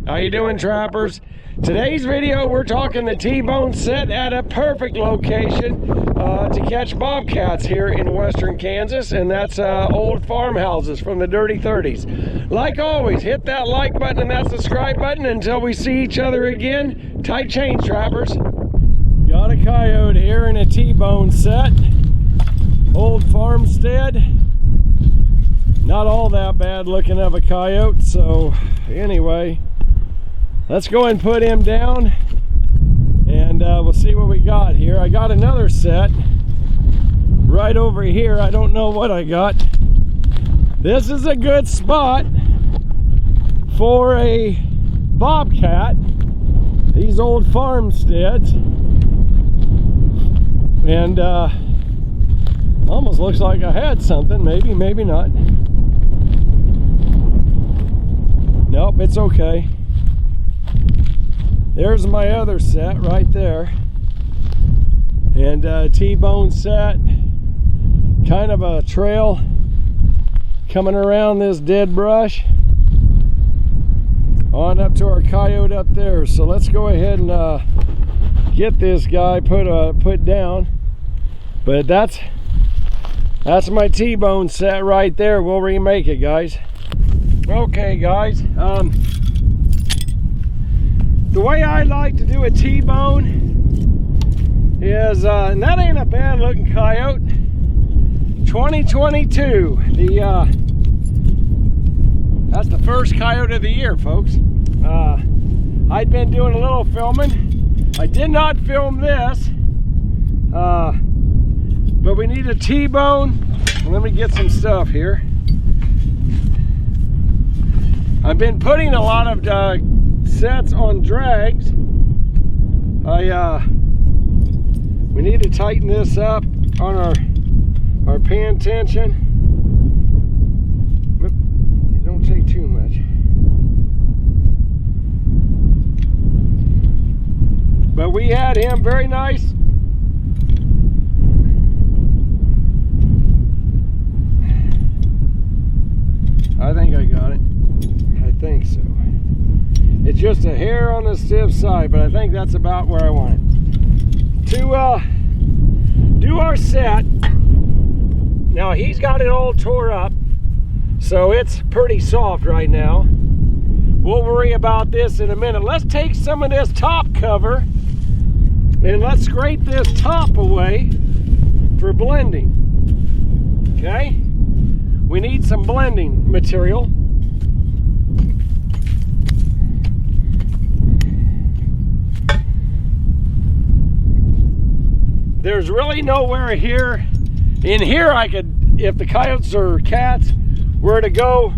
How you doing, trappers? Today's video, we're talking the T Bone Set at a perfect location to catch bobcats here in western Kansas, and that's old farmhouses from the dirty 30s. Like always, hit that like button and that subscribe button. Until we see each other again, tight chains, trappers. Got a coyote here in a T Bone Set. Old Farmstead. Not all that bad looking of a coyote, so anyway, let's go and put him down and we'll see what we got here. I got another set right over here. I don't know what I got. This is a good spot for a bobcat, these old farmsteads, and almost looks like I had something. Maybe not. Nope, it's okay. There's my other set right there. And T-bone set. Kind of a trail coming around this dead brush on up to our coyote up there. So let's go ahead and get this guy put down. But that's my T-bone set right there. We'll remake it, guys. Okay, guys, the way I like to do a T-bone is, and that ain't a bad looking coyote, 2022, that's the first coyote of the year, folks. I'd been doing a little filming. I did not film this, but we need a T-bone. Let me get some stuff here. I've been putting a lot of sets on drags. We need to tighten this up on our pan tension. It don't take too much. But we had him very nice. I think I got it. I think so. It's just a hair on the stiff side, but I think that's about where I want it. To do our set. Now he's got it all tore up, so it's pretty soft right now. We'll worry about this in a minute. Let's take some of this top cover and let's scrape this top away for blending. Okay? We need some blending material. There's really nowhere here. In here I could, if the coyotes or cats were to go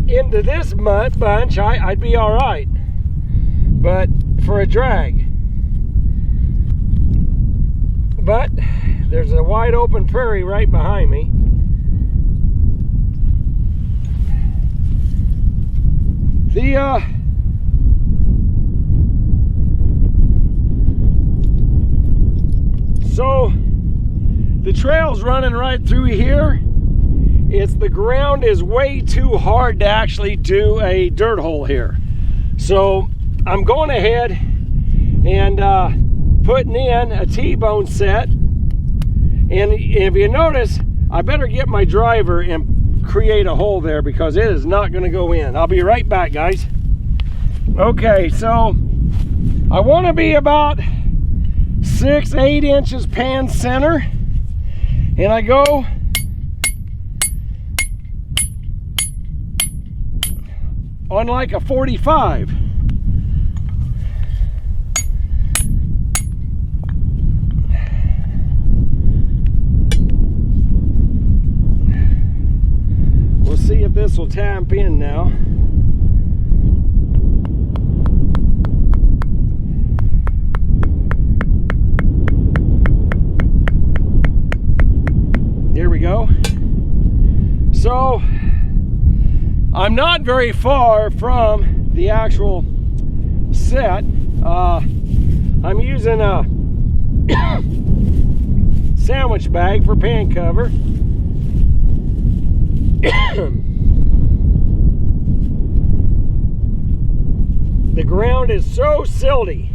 into this bunch, I'd be all right. But for a drag. But there's a wide open prairie right behind me. So the trail's running right through here. The ground is way too hard to actually do a dirt hole here. So I'm going ahead and putting in a T-bone set. And if you notice, I better get my driver and create a hole there because it is not going to go in. I'll be right back, guys. Okay, so I want to be about 6-8 inches pan center, and I go on like a 45. We'll see if this will tap in now. There we go. So I'm not very far from the actual set. I'm using a sandwich bag for pan cover. ground is so silty.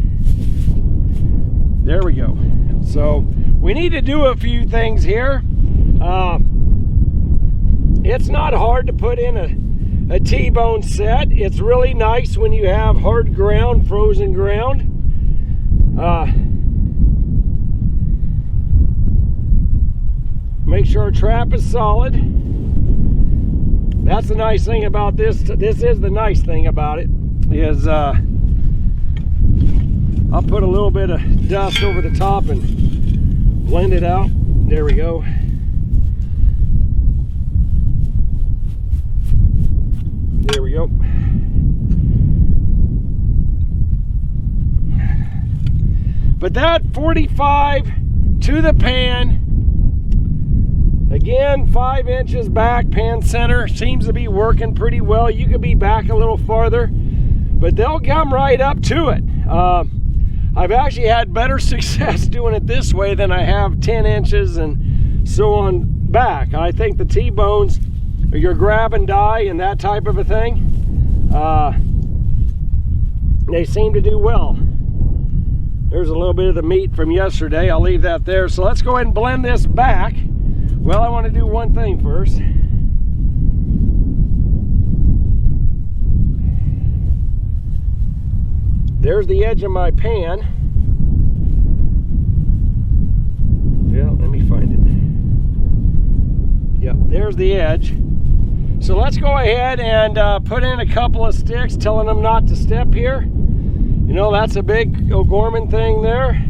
There we go. So we need to do a few things here. It's not hard to put in a T-bone set. It's really nice when you have hard ground, frozen ground. Make sure our trap is solid. That's the nice thing about this. This is the nice thing about it, is I'll put a little bit of dust over the top and blend it out. There we go. There we go. But that 45 to the pan, again, 5 inches back, pan center, seems to be working pretty well. You could be back a little farther, but they'll come right up to it. I've actually had better success doing it this way than I have 10 inches and so on back. I think the T-bones, your grab and die and that type of a thing, they seem to do well. There's a little bit of the meat from yesterday. I'll leave that there. So let's go ahead and blend this back. Well, I want to do one thing first. There's the edge of my pan. Yeah, let me find it. Yep, there's the edge. So let's go ahead and put in a couple of sticks, telling them not to step here. You know, that's a big O'Gorman thing there.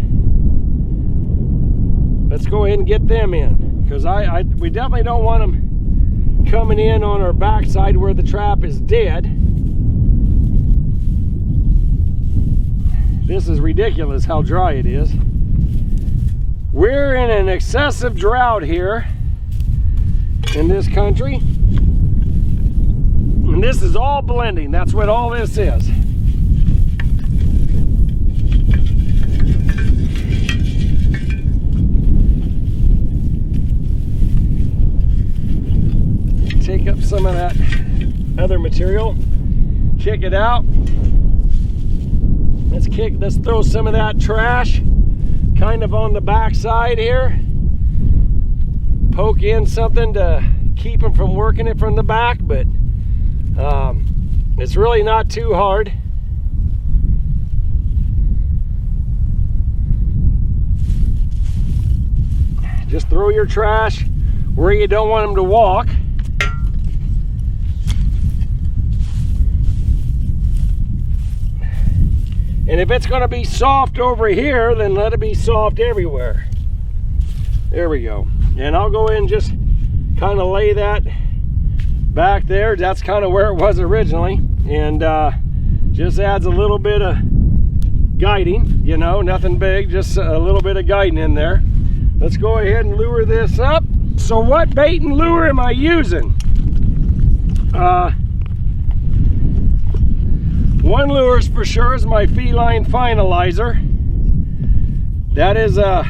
Let's go ahead and get them in, because we definitely don't want them coming in on our backside where the trap is dead. This is ridiculous how dry it is. We're in an excessive drought here in this country. And this is all blending. That's what all this is. Take up some of that other material, kick it out. Let's throw some of that trash kind of on the back side here. Poke in something to keep them from working it from the back, but it's really not too hard. Just throw your trash where you don't want them to walk. And if it's going to be soft over here, then let it be soft everywhere. There we go. And I'll go in and just kind of lay that back there. That's kind of where it was originally. And just adds a little bit of guiding, you know, nothing big, just a little bit of guiding in there. Let's go ahead and lure this up. So what bait and lure am I using? One lure for sure is my feline finalizer. That is a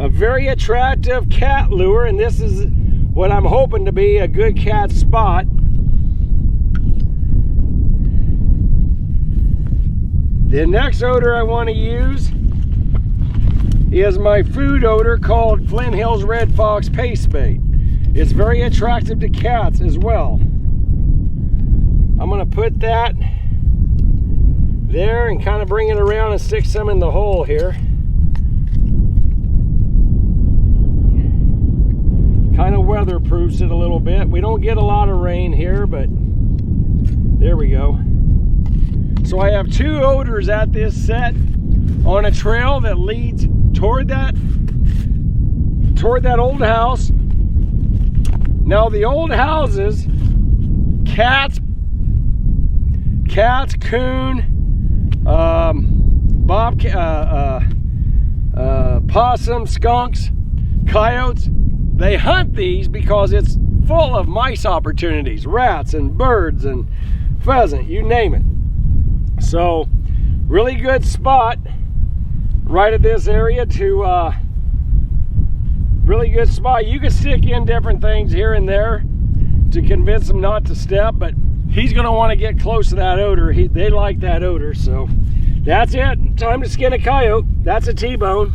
very attractive cat lure, and this is what I'm hoping to be a good cat spot. The next odor I want to use is my food odor called Flint Hills Red Fox Paste Bait. It's very attractive to cats as well. I'm going to put that there and kind of bring it around and stick some in the hole here. Kind of weatherproofs it a little bit. We don't get a lot of rain here, but there we go. So I have 2 odors at this set on a trail that leads toward that old house. Now the old houses, cats, coon, bobcat, possum, skunks, coyotes, they hunt these because it's full of mice opportunities, rats and birds and pheasant, you name it. So really good spot right at this area to really good spot. You can stick in different things here and there to convince them not to step, but he's going to want to get close to that odor. They like that odor. So that's it. Time to skin a coyote. That's a T-bone.